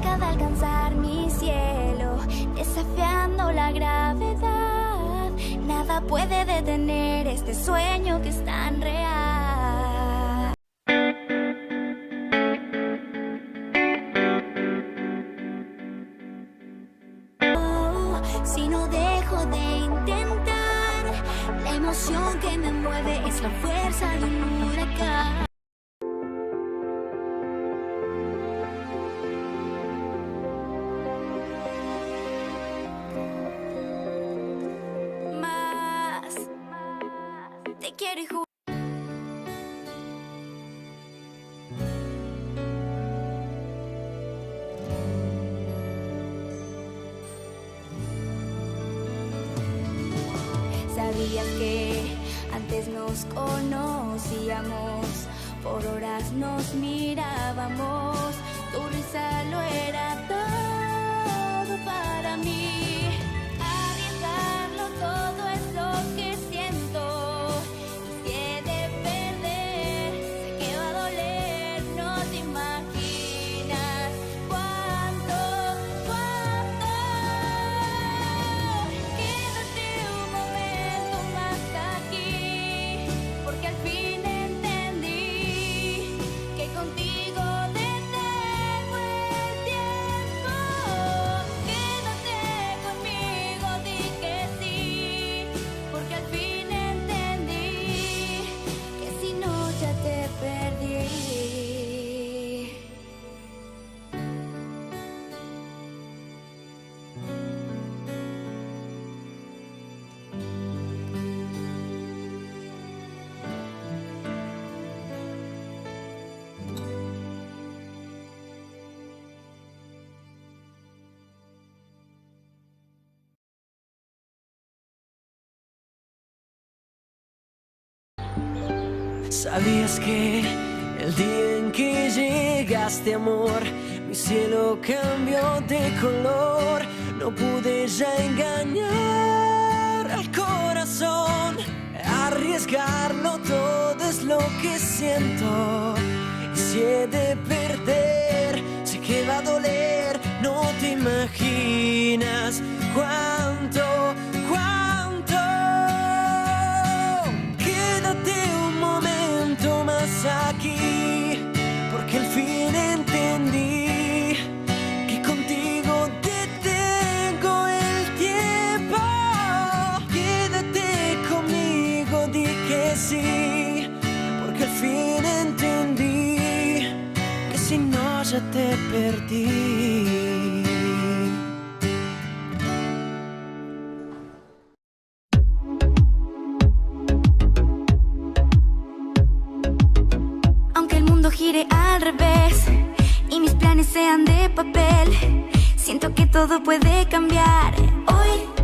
cerca de alcanzar mi cielo, desafiando la gravedad. Nada puede detener este sueño que es tan real. Oh, si no dejo de intentar, la emoción que me mueve es la fuerza de un huracán. Te quiero y ¿sabías que antes nos conocíamos? Por horas nos mirábamos. Tu risa lo era todo para mí. Arriesgarlo todo es lo que siento. ¿Sabías que el día en que llegaste, amor, mi cielo cambió de color? No pude ya engañar al corazón. Arriesgarlo todo es lo que siento. Y si he de perder, sé que va a doler. No te imaginas cuánto. Aquí, porque al fin entendí que contigo detengo el tiempo. Quédate conmigo, di que sí, porque al fin entendí que si no ya te perdí. Gire al revés y mis planes sean de papel, siento que todo puede cambiar. Hoy